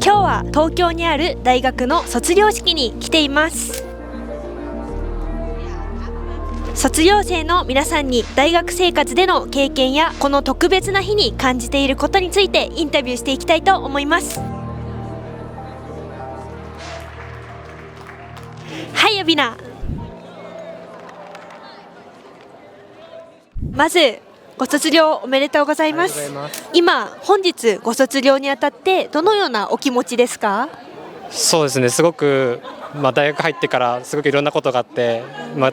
今日は東京にある大学の卒業式に来ています。卒業生の皆さんに大学生活での経験やこの特別な日に感じていることについてインタビューしていきたいと思います。はい、アビナ。まずご卒業おめでとうございます。本日ご卒業にあたってどのようなお気持ちですか？そうですね、すごく、大学入ってからすごくいろんなことがあって、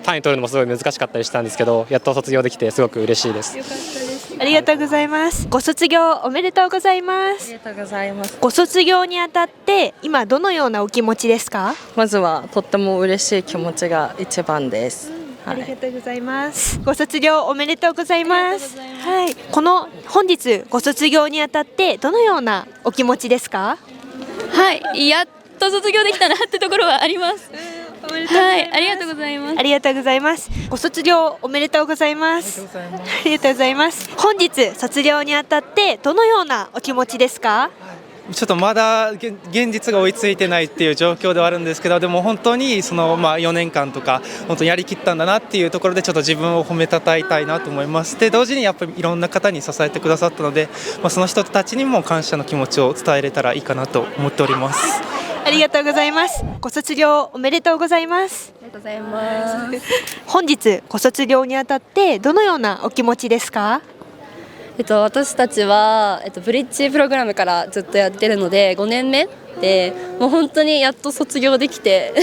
単位取るのもすごい難しかったりしたんですけど、やっと卒業できてすごく嬉しいです。よかったです。ありがとうございます。ご卒業おめでとうございます。ありがとうございます。ご卒業にあたって今どのようなお気持ちですか？まずはとっても嬉しい気持ちが一番です。ありがとうございます。ご卒業おめでとうございます。はい、本日ご卒業にあたってどのようなお気持ちですか？はい、やっと卒業できたなってところはあります。はい、ありがとうございます。ありがとうございます。ご卒業おめでとうございます。ありがとうございます。本日卒業にあたってどのようなお気持ちですか？ちょっとまだ現実が追いついてないっていう状況ではあるんですけど、でも本当に4年間とか本当にやりきったんだなっていうところでちょっと自分を褒めたたえたいなと思います。で同時にやっぱりいろんな方に支えてくださったので、その人たちにも感謝の気持ちを伝えれたらいいかなと思っております。ありがとうございます。ご卒業おめでとうございます。ありがとうございます。本日ご卒業にあたってどのようなお気持ちですか？私たちは、ブリッジプログラムからずっとやってるので5年目で、もう本当にやっと卒業できて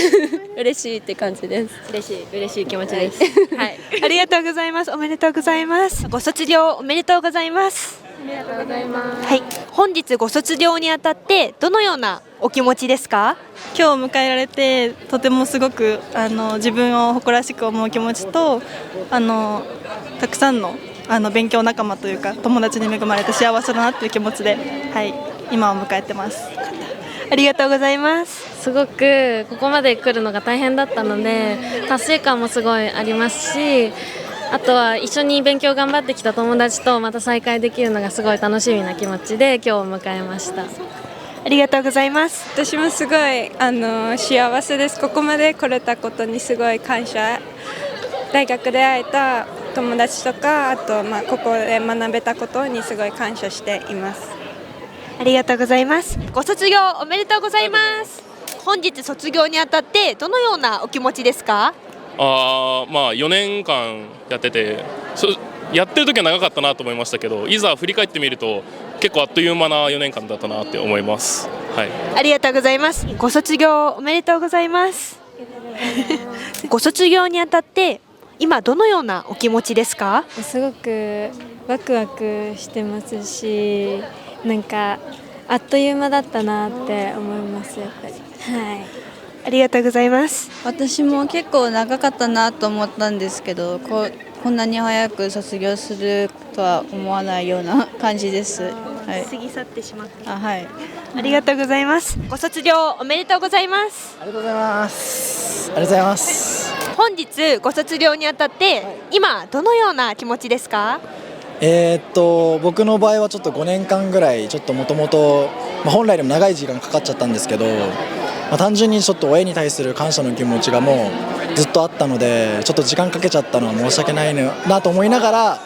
嬉しいって感じです。嬉しい気持ちです。はい、ありがとうございます。おめでとうございます。ご卒業おめでとうございます。ありがとうございます。はい、本日ご卒業にあたってどのようなお気持ちですか？今日迎えられてとてもすごく自分を誇らしく思う気持ちとたくさんの勉強仲間というか友達に恵まれて幸せだなっていう気持ちで、はい、今を迎えてます。ありがとうございます。すごくここまで来るのが大変だったので達成感もすごいありますし、あとは一緒に勉強頑張ってきた友達とまた再会できるのがすごい楽しみな気持ちで今日を迎えました。ありがとうございます。私もすごい幸せです。ここまで来れたことにすごい感謝。大学で会えた友達とか、あとここで学べたことにすごい感謝しています。ありがとうございます。ご卒業おめでとうございます。本日卒業にあたってどのようなお気持ちですか？4年間やっててやってる時は長かったなと思いましたけど、いざ振り返ってみると結構あっという間な4年間だったなって思います。はい、ありがとうございます。ご卒業おめでとうございます。ご卒業にあたって今どのようなお気持ちですか？すごくワクワクしてますし、なんかあっという間だったなって思います。やっぱり、はい、ありがとうございます。私も結構長かったなと思ったんですけど、こんなに早く卒業するとは思わないような感じです。はい、過ぎ去ってしまった。はい、ありがとうございます。ご卒業おめでとうございます。ありがとうございます。ありがとうございます。本日ご卒業にあたって今どのような気持ちですか？僕の場合はちょっと5年間ぐらいちょっともともと本来でも長い時間かかっちゃったんですけど、単純にちょっと親に対する感謝の気持ちがもうずっとあったので、ちょっと時間かけちゃったのは申し訳ないなと思いなが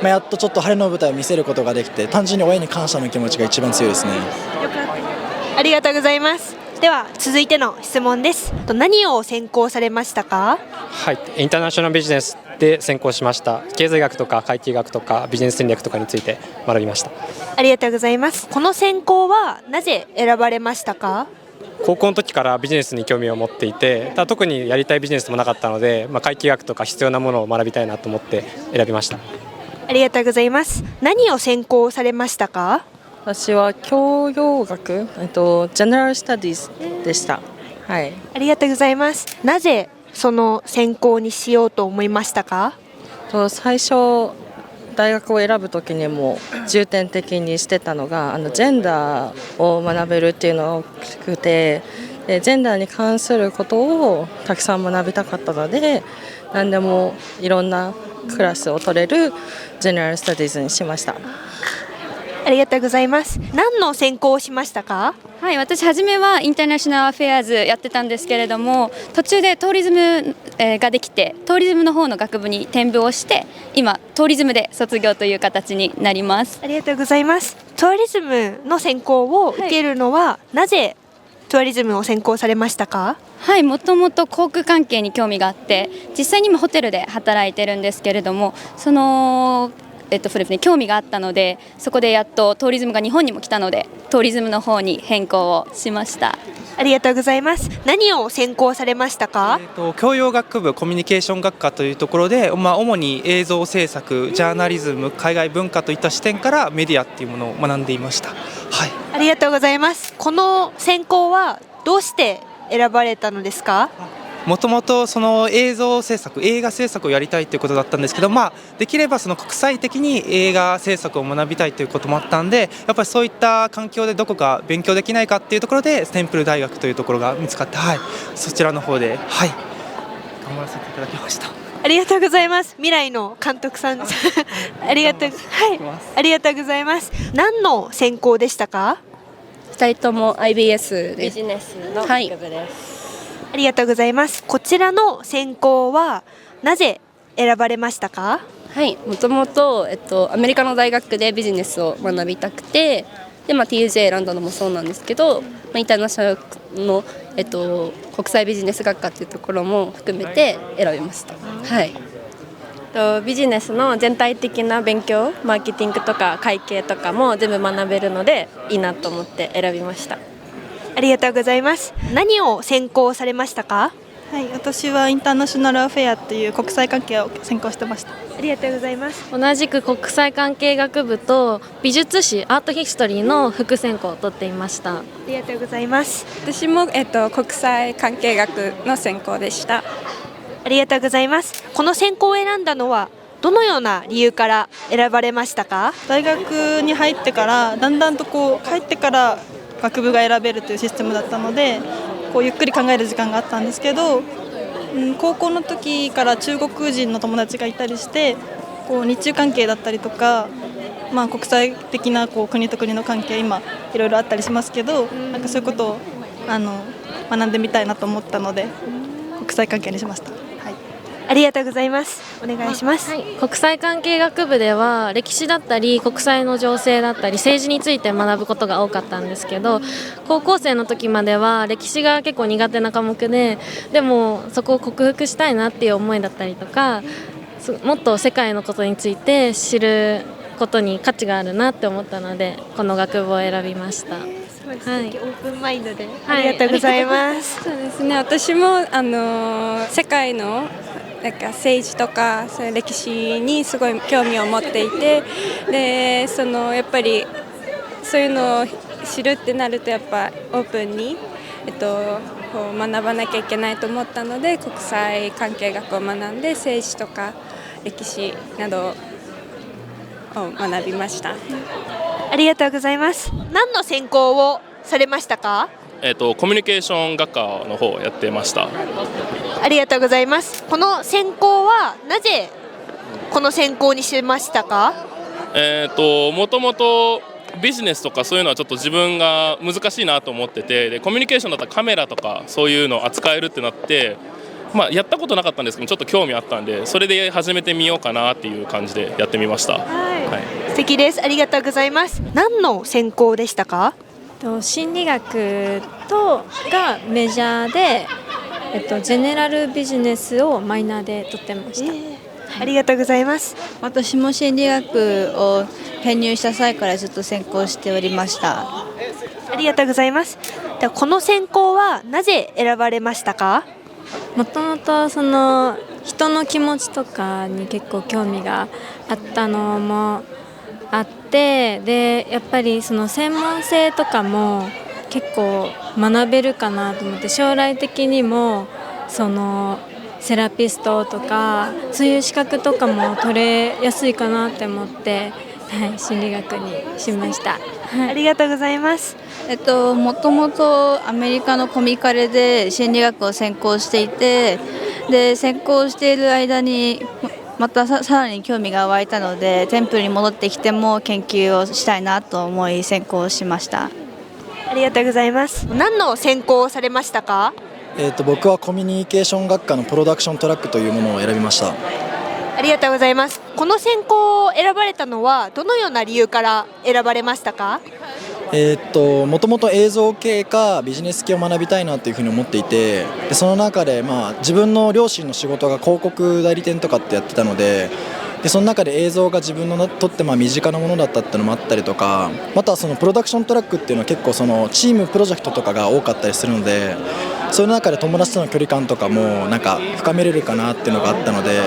ら、やっとちょっと晴れの舞台を見せることができて、単純に親に感謝の気持ちが一番強いですね。よかった。ありがとうございます。では続いての質問です。何を専攻されましたか？はい、インターナショナルビジネスで専攻しました。経済学とか会計学とかビジネス戦略とかについて学びました。ありがとうございます。この専攻はなぜ選ばれましたか？高校の時からビジネスに興味を持っていて、特にやりたいビジネスもなかったので、会計学とか必要なものを学びたいなと思って選びました。ありがとうございます。何を専攻されましたか？私は教養学、General Studies でした。はい。ありがとうございます。なぜその専攻にしようと思いましたか？最初大学を選ぶ時にも重点的にしてたのがジェンダーを学べるっていうのが大きくて、でジェンダーに関することをたくさん学びたかったので、何でもいろんなクラスを取れるジェネラルスタディーズにしました。あありがとうございます。何の専攻をしましたか？はい、私初めはインターナショナルアフェアーズやってたんですけれども、途中でトーリズムができて、トーリズムの方の学部に転部をして、今トーリズムで卒業という形になります。ありがとうございます。トーリズムの専攻を受けるのは、なぜトーリズムを専攻されましたか？はい、もともと航空関係に興味があって、実際に今ホテルで働いてるんですけれども、そうですね、興味があったので、そこでやっとトーリズムが日本にも来たので、トーリズムの方に変更をしました。ありがとうございます。何を専攻されましたか？教養学部コミュニケーション学科というところで、主に映像制作、ジャーナリズム、海外文化といった視点からメディアっていうものを学んでいました。はい、ありがとうございます。この専攻はどうして選ばれたのですか？もともとその映像制作、映画制作をやりたいということだったんですけど、できればその国際的に映画制作を学びたいということもあったんで、やっぱりそういった環境でどこか勉強できないかっていうところでテンプル大学というところが見つかって、そちらの方で、頑張らせていただきました。ありがとうございます。未来の監督さんありがとうございます。何の専攻でしたか？2人とも IBS です。ビジネスの学部です。ありがとうございます。こちらの専攻はなぜ選ばれましたか？はい、もともとアメリカの大学でビジネスを学びたくて、でTUJ 選んだのもそうなんですけど、インターナショナルの国際ビジネス学科っていうところも含めて選びました。はい。ビジネスの全体的な勉強、マーケティングとか会計とかも全部学べるのでいいなと思って選びました。ありがとうございます。何を専攻されましたか？はい、私はインターナショナルアフェアっていう国際関係を専攻してました。ありがとうございます。同じく国際関係学部と美術史アートヒストリーの副専攻を取っていました。ありがとうございます。私も、国際関係学の専攻でした。ありがとうございます。この専攻を選んだのはどのような理由から選ばれましたか？大学に入ってからだんだんと帰ってから学部が選べるというシステムだったので、ゆっくり考える時間があったんですけど、高校の時から中国人の友達がいたりして、日中関係だったりとか、国際的な国と国の関係、今いろいろあったりしますけど、なんかそういうことを学んでみたいなと思ったので国際関係にしました。ありがとうございます。お願いします。国際関係学部では歴史だったり国際の情勢だったり政治について学ぶことが多かったんですけど、高校生の時までは歴史が結構苦手な科目で、でもそこを克服したいなっていう思いだったりとか、もっと世界のことについて知ることに価値があるなって思ったので、この学部を選びました。オープンマインドでありがとうございます。そうですね、私も世界の政治とかそういう歴史にすごい興味を持っていて、でやっぱりそういうのを知るってなるとやっぱオープンに、学ばなきゃいけないと思ったので、国際関係学を学んで政治とか歴史などを学びました。ありがとうございます。何の専攻をされましたか？コミュニケーション学科の方をやってました。ありがとうございます。この専攻はなぜこの専攻にしましたか？もともとビジネスとかそういうのはちょっと自分が難しいなと思ってて、でコミュニケーションだったらカメラとかそういうのを扱えるってなって、やったことなかったんですけどちょっと興味あったんで、それで始めてみようかなっていう感じでやってみました。素敵です。ありがとうございます。何の専攻でしたか？心理学がメジャーで、ジェネラルビジネスをマイナーで取ってました。ありがとうございます。私も心理学を編入した際からずっと専攻しておりました。ありがとうございます。ではこの専攻はなぜ選ばれましたか？もともと人の気持ちとかに結構興味があったのもあって、でやっぱり専門性とかも結構学べるかなと思って、将来的にもセラピストとかそういう資格とかも取れやすいかなって思って、心理学にしました。ありがとうございます。もともとアメリカのコミカレで心理学を専攻していて、で専攻している間にまたさらに興味が湧いたので、テンプルに戻ってきても研究をしたいなと思い専攻しました。ありがとうございます。何の専攻をされましたか？僕はコミュニケーション学科のプロダクショントラックというものを選びました。ありがとうございます。この専攻を選ばれたのはどのような理由から選ばれましたか？もともと映像系かビジネス系を学びたいなというふうに思っていて、でその中で、自分の両親の仕事が広告代理店とかってやってたので、その中で映像が自分にとって身近なものだったっていうのもあったりとか、またはそのプロダクショントラックっていうのは結構そのチームプロジェクトとかが多かったりするので、そういう中で友達との距離感とかもなんか深めれるかなっていうのがあったので、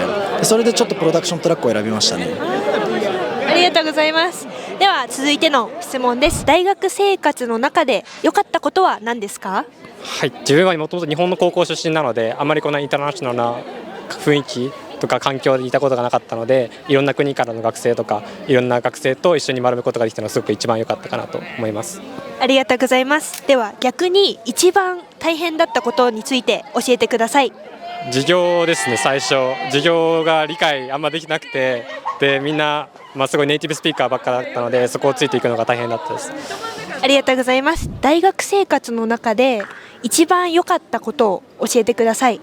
それでちょっとプロダクショントラックを選びましたね。ありがとうございます。では続いての質問です。大学生活の中で良かったことは何ですか？はい、自分はもともと日本の高校出身なので、あまりこんなインターナショナルな雰囲気とか環境でいたことがなかったので、いろんな国からの学生とかいろんな学生と一緒に学ぶことができたのがすごく一番良かったかなと思います。ありがとうございます。では逆に一番大変だったことについて教えてください。授業ですね。最初授業が理解あんまできなくて、でみんな、すごいネイティブスピーカーばっかだったので、そこをついていくのが大変だったです。ありがとうございます。大学生活の中で一番良かったことを教えてください。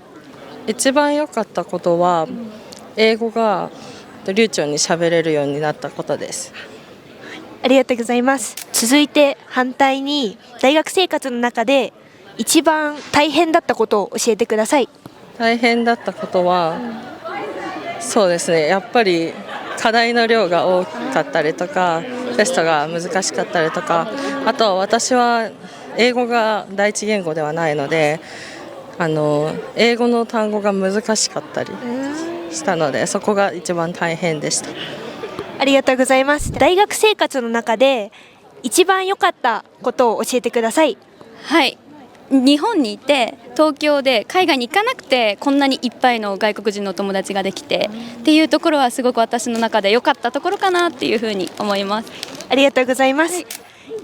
一番良かったことは英語が流暢に喋れるようになったことです。ありがとうございます。続いて反対に大学生活の中で一番大変だったことを教えてください。大変だったことは、そうですね、やっぱり課題の量が多かったりとか、テストが難しかったりとか、あと私は英語が第一言語ではないので、英語の単語が難しかったりしたので、そこが一番大変でした。ありがとうございます。大学生活の中で一番良かったことを教えてください。はい、日本にいて東京で海外に行かなくてこんなにいっぱいの外国人の友達ができてっていうところはすごく私の中で良かったところかなっていうふうに思います。ありがとうございます。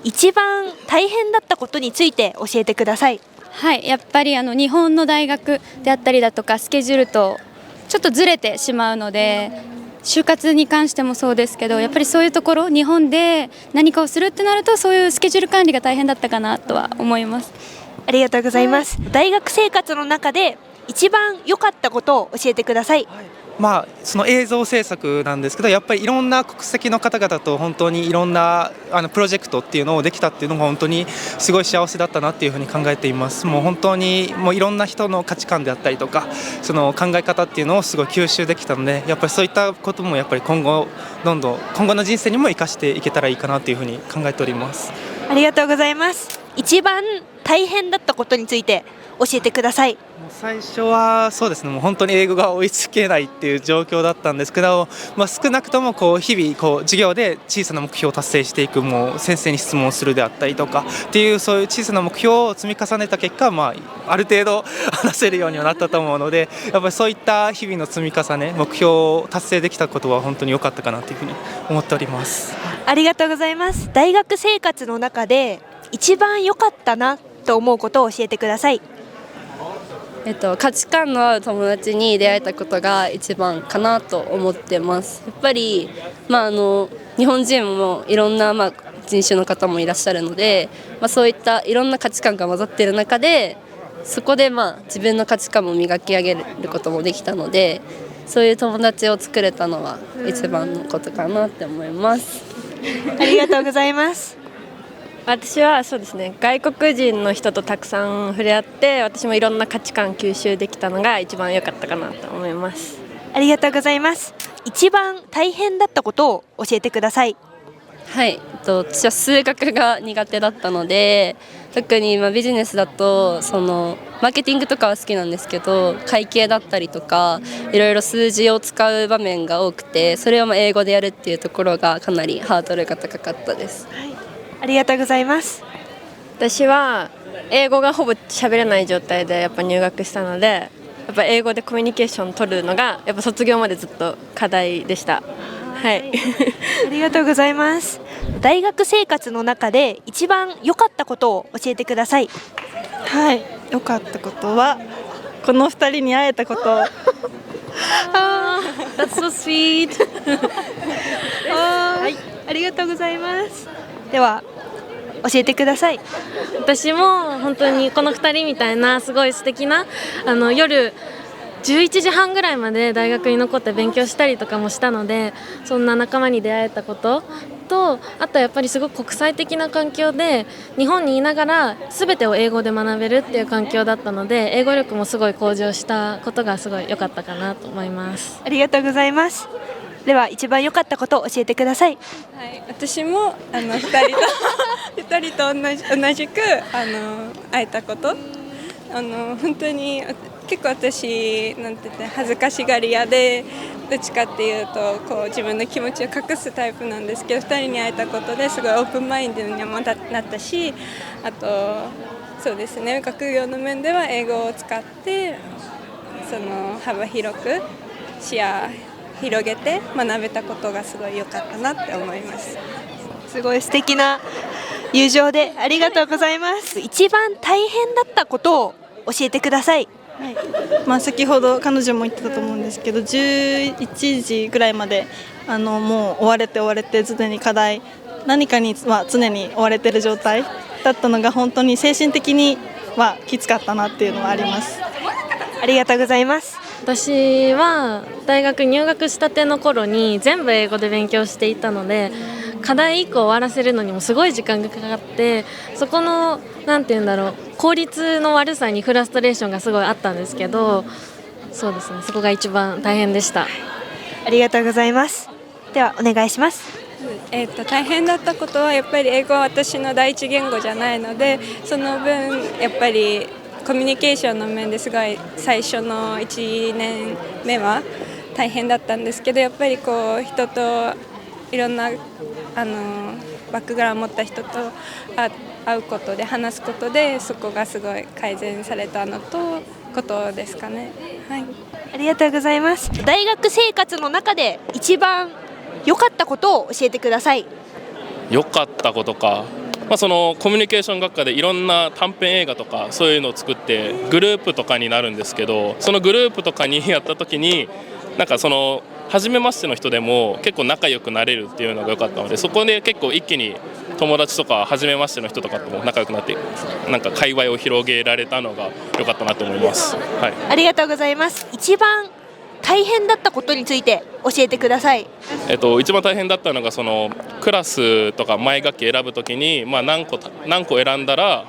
一番大変だったことについて教えてください。はい、やっぱり日本の大学であったりだとかスケジュールとちょっとずれてしまうので、就活に関してもそうですけど、やっぱりそういうところ日本で何かをするってなると、そういうスケジュール管理が大変だったかなとは思います。ありがとうございます。大学生活の中で一番良かったことを教えてください。その映像制作なんですけど、やっぱりいろんな国籍の方々と本当にいろんなプロジェクトっていうのをできたっていうのが本当にすごい幸せだったなっていうふうに考えています。もう本当にいろんな人の価値観であったりとか、その考え方っていうのをすごい吸収できたので、やっぱりそういったこともやっぱり今後の人生にも生かしていけたらいいかなというふうに考えております。ありがとうございます。一番大変だったことについて教えてください。最初はそうですね、もう本当に英語が追いつけないっていう状況だったんですけど、少なくとも日々授業で小さな目標を達成していく、もう先生に質問するであったりとかっていう、そういう小さな目標を積み重ねた結果、ある程度話せるようにはなったと思うので、やっぱりそういった日々の積み重ね、目標を達成できたことは本当に良かったかなというふうに思っております。ありがとうございます。大学生活の中で一番良かったなと思うことを教えてください。価値観の合う友達に出会えたことが一番かなと思ってます。やっぱり、日本人もいろんな、人種の方もいらっしゃるので、そういったいろんな価値観が混ざっている中で、そこで自分の価値観も磨き上げることもできたので、そういう友達を作れたのは一番のことかなって思います。ありがとうございます。私はそうですね、外国人の人とたくさん触れ合って、私もいろんな価値観吸収できたのが一番良かったかなと思います。ありがとうございます。一番大変だったことを教えてください。はい、私は数学が苦手だったので、特にビジネスだとマーケティングとかは好きなんですけど、会計だったりとかいろいろ数字を使う場面が多くて、それを英語でやるっていうところがかなりハードルが高かったです。ありがとうございます。私は英語がほぼ喋れない状態でやっぱ入学したので、やっぱ英語でコミュニケーション取るのがやっぱ卒業までずっと課題でした。はい。ありがとうございます。大学生活の中で一番良かったことを教えてください。はい、良かったことはこの2人に会えたこと。That's so sweet. はい、ありがとうございます。では教えてください。私も本当にこの2人みたいなすごい素敵な夜11時半ぐらいまで大学に残って勉強したりとかもしたので、そんな仲間に出会えたことと、あとやっぱりすごく国際的な環境で日本にいながら全てを英語で学べるっていう環境だったので、英語力もすごい向上したことがすごい良かったかなと思います。ありがとうございます。では一番良かったことを教えてください。はい、私も2人と同じく会えたこと、本当に結構私なんて言って恥ずかしがり屋で、どっちかっていうとこう自分の気持ちを隠すタイプなんですけど、2人に会えたことですごいオープンマインドにもなったし、あとそうですね、学業の面では英語を使ってその幅広く視野広げて学べたことがすごい良かったなって思います。すごい素敵な友情でありがとうございます。一番大変だったことを教えてください。はい、先ほど彼女も言ってたと思うんですけど、11時ぐらいまでもう追われて常に課題何かには常に追われてる状態だったのが、本当に精神的にはきつかったなっていうのはあります。ありがとうございます。私は大学入学したての頃に全部英語で勉強していたので、課題1個終わらせるのにもすごい時間がかかって、そこのなんて言うんだろう、効率の悪さにフラストレーションがすごいあったんですけど、そうですね、そこが一番大変でした。ありがとうございます。ではお願いします。大変だったことはやっぱり英語は私の第一言語じゃないので、その分やっぱりコミュニケーションの面ですごい最初の1年目は大変だったんですけど、やっぱりこう人といろんなバックグラウンドを持った人と会うことで話すことで、そこがすごい改善されたことですかね。はい、ありがとうございます。大学生活の中で一番良かったことを教えてください。良かったことか、そのコミュニケーション学科でいろんな短編映画とかそういうのを作ってグループとかになるんですけど、そのグループとかにやった時になんかその初めましての人でも結構仲良くなれるっていうのが良かったので、そこで結構一気に友達とか初めましての人とかとも仲良くなって、なんか界隈を広げられたのが良かったなと思います。はい、ありがとうございます。一番大変だったことについて教えてください。一番大変だったのがそのクラスとか前学期選ぶときに、何個選んだら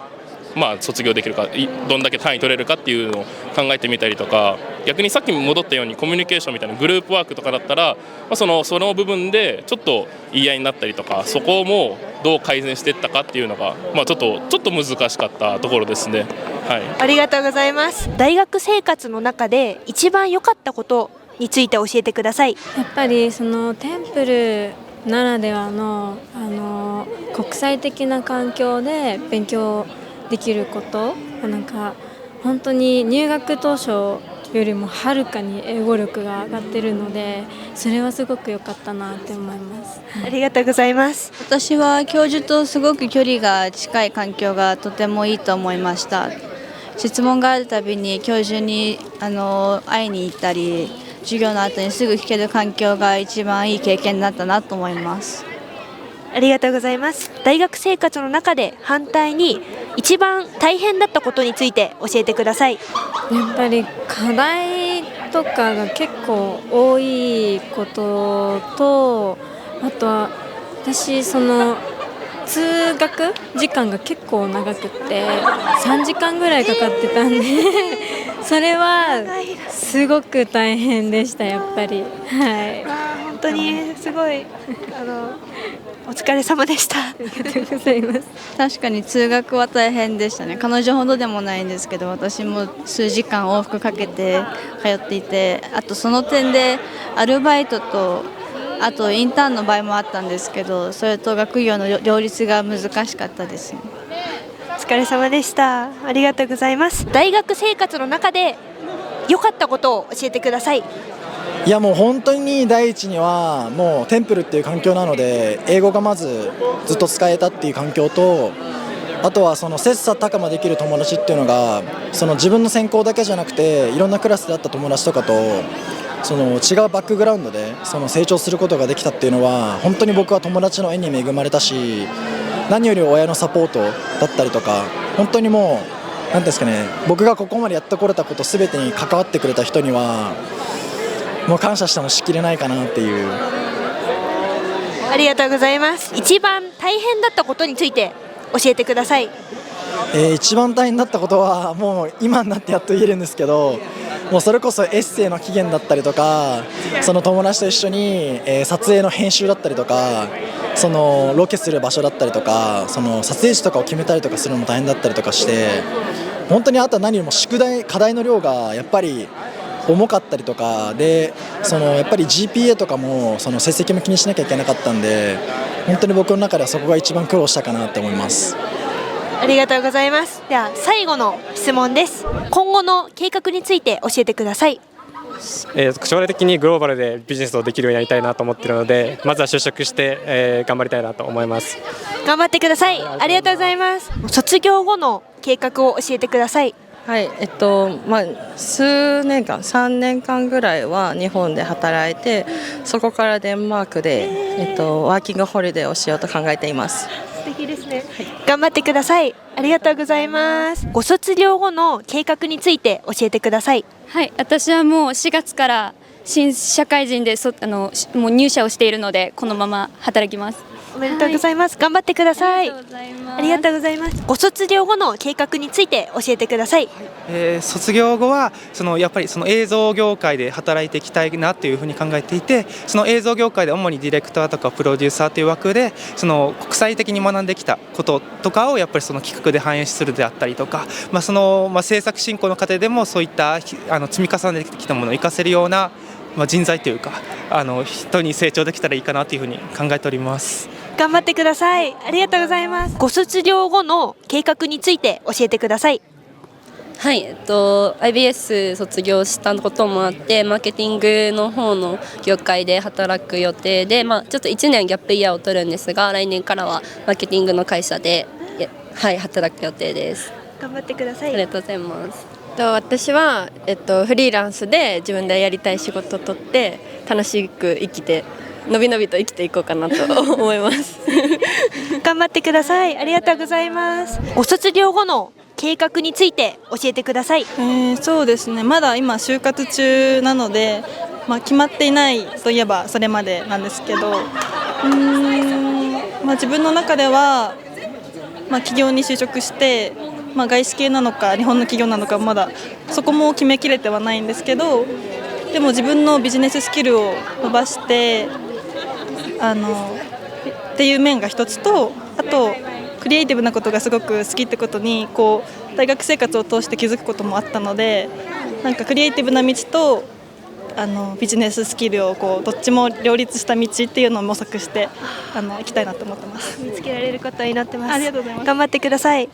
卒業できるか、どんだけ単位取れるかっていうのを考えてみたりとか、逆にさっき戻ったようにコミュニケーションみたいなグループワークとかだったら、その部分でちょっと言い合いになったりとか、そこもどう改善していったかっていうのが、ちょっと難しかったところですね。はい、ありがとうございます。大学生活の中で一番良かったことについて教えてください。やっぱりそのテンプルならではの国際的な環境で勉強できること、なんか本当に入学当初よりもはるかに英語力が上がってるので、それはすごく良かったなって思います。ありがとうございます。私は教授とすごく距離が近い環境がとてもいいと思いました。質問があるたびに教授に会いに行ったり、授業の後にすぐ聞ける環境が一番いい経験になったなと思います。ありがとうございます。大学生活の中で反対に一番大変だったことについて教えてください。やっぱり課題とかが結構多いことと、あとは私その通学時間が結構長くって3時間ぐらいかかってたんでそれはすごく大変でした、やっぱり。はい、本当にすごいお疲れ様でした。ありがとうございます。確かに通学は大変でしたね。彼女ほどでもないんですけど、私も数時間往復かけて通っていて、あとその点でアルバイトとあとインターンの場合もあったんですけど、それと学業の両立が難しかったですね。お疲れ様でした。ありがとうございます。大学生活の中で良かったことを教えてください。いやもう本当に第一にはもうテンプルっていう環境なので、英語がまずずっと使えたっていう環境と、あとはその切磋琢磨できる友達っていうのが、その自分の専攻だけじゃなくていろんなクラスであった友達とかとその違うバックグラウンドでその成長することができたっていうのは本当に僕は友達の縁に恵まれたし、何より親のサポートだったりとか、本当にもうなんですかね、僕がここまでやってこれたこと全てに関わってくれた人にはもう感謝してもしきれないかなっていう。ありがとうございます。一番大変だったことについて教えてください。一番大変だったことはもう今になってやっと言えるんですけど、もうそれこそエッセイの期限だったりとか、その友達と一緒に、撮影の編集だったりとか、そのロケする場所だったりとか、その撮影地とかを決めたりとかするのも大変だったりとかして、本当にあとは何よりも課題の量がやっぱり重かったりとかで、そのやっぱり GPA とかもその成績も気にしなきゃいけなかったんで、本当に僕の中ではそこが一番苦労したかなって思います。ありがとうございます。では最後の質問です。今後の計画について教えてください。将来的にグローバルでビジネスをできるようになりたいなと思っているので、まずは就職して、頑張りたいなと思います。頑張ってください。ありがとうございます。卒業後の計画を教えてください。はい、数年間、3年間ぐらいは日本で働いて、そこからデンマークで、ワーキングホリデーをしようと考えています。素敵ですね。頑張ってください。ありがとうございます。ご卒業後の計画について教えてください。はい、私はもう4月から新社会人でもう入社をしているので、このまま働きます。おめでとうございます。頑張ってください。ありがとうございます。ご卒業後の計画について教えてください。卒業後はやっぱりその映像業界で働いていきたいなというふうに考えていて、その映像業界で主にディレクターとかプロデューサーという枠でその国際的に学んできたこととかをやっぱりその企画で反映するであったりとか、制作進行の過程でもそういった積み重ねてきたものを生かせるような人材というか人に成長できたらいいかなというふうに考えております。頑張ってください。ありがとうございます。ご卒業後の計画について教えてください。はい、IBS 卒業したこともあって、マーケティングの方の業界で働く予定で、ちょっと1年ギャップイヤーを取るんですが、来年からはマーケティングの会社で、働く予定です。頑張ってください。ありがとうございます。私は、フリーランスで自分でやりたい仕事を取って楽しくのびのびと生きていこうかなと思います頑張ってください。ありがとうございます。ご卒業後の計画について教えてください。そうですね、まだ今就活中なので、決まっていないといえばそれまでなんですけど、自分の中では、企業に就職して、外資系なのか日本の企業なのかまだそこも決めきれてはないんですけど、でも自分のビジネススキルを伸ばしてっていう面が一つと、あとクリエイティブなことがすごく好きってことに大学生活を通して気づくこともあったので、クリエイティブな道とビジネススキルをどっちも両立した道っていうのを模索していきたいなと思ってます。見つけられることになってます。ありがとうございます。頑張ってください。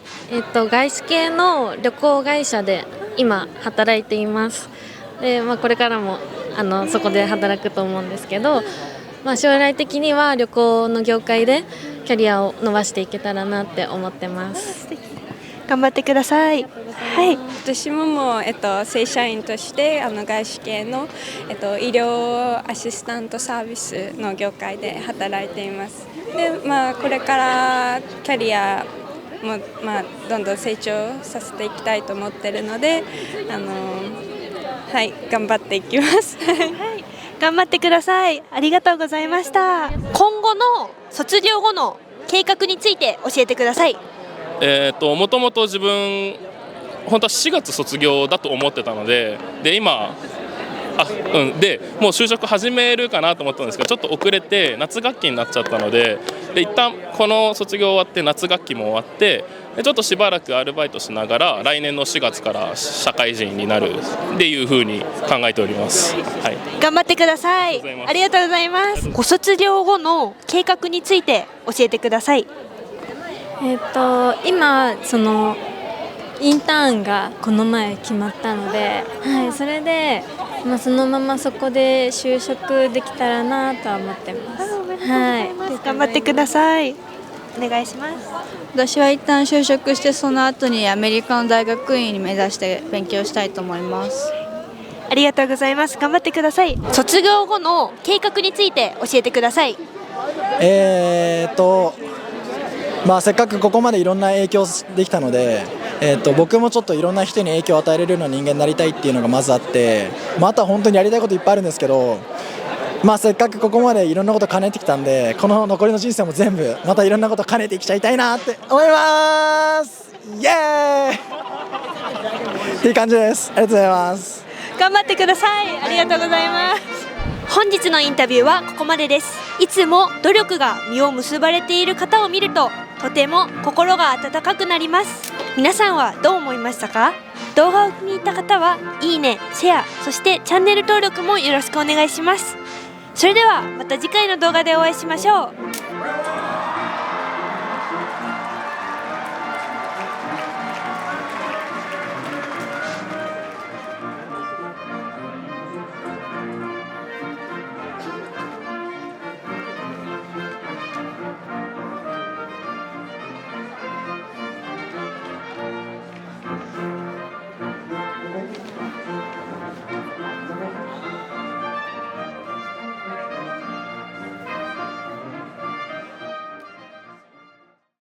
外資系の旅行会社で今働いています。で、これからもそこで働くと思うんですけど、将来的には旅行の業界でキャリアを伸ばしていけたらなって思ってます。頑張ってください。はい。私も正社員として外資系の医療アシスタントサービスの業界で働いています。で、これからキャリアもどんどん成長させていきたいと思っているので、頑張っていきます。頑張ってください。ありがとうございました。今後の卒業後の計画について教えてください。もともと自分本当は4月卒業だと思ってたので、今でもう就職始めるかなと思ったんですけど、ちょっと遅れて夏学期になっちゃったので、一旦この卒業終わって夏学期も終わってちょっとしばらくアルバイトしながら来年の4月から社会人になるっていう風に考えております。頑張ってください。ありがとうございます。ご卒業後の計画について教えてください。今インターンがこの前決まったので、それで、そのままそこで就職できたらなとは思ってます。頑張ってください。お願いします。私は一旦就職してその後にアメリカの大学院に目指して勉強したいと思います。ありがとうございます。頑張ってください。卒業後の計画について教えてください。せっかくここまでいろんな影響できたので、僕もちょっといろんな人に影響を与えれるような人間になりたいっていうのがまずあって、あとは本当にやりたいこといっぱいあるんですけど、せっかくここまでいろんなこと兼ねてきたんで、この残りの人生も全部またいろんなこと兼ねていきちゃいたいなって思います。イエーイっていう感じです。ありがとうございます。頑張ってください。ありがとうございます。本日のインタビューはここまでです。いつも努力が実を結ばれている方を見ると、とても心が温かくなります。皆さんはどう思いましたか？動画を気に入った方はいいね、シェア、そしてチャンネル登録もよろしくお願いします。それではまた次回の動画でお会いしましょう。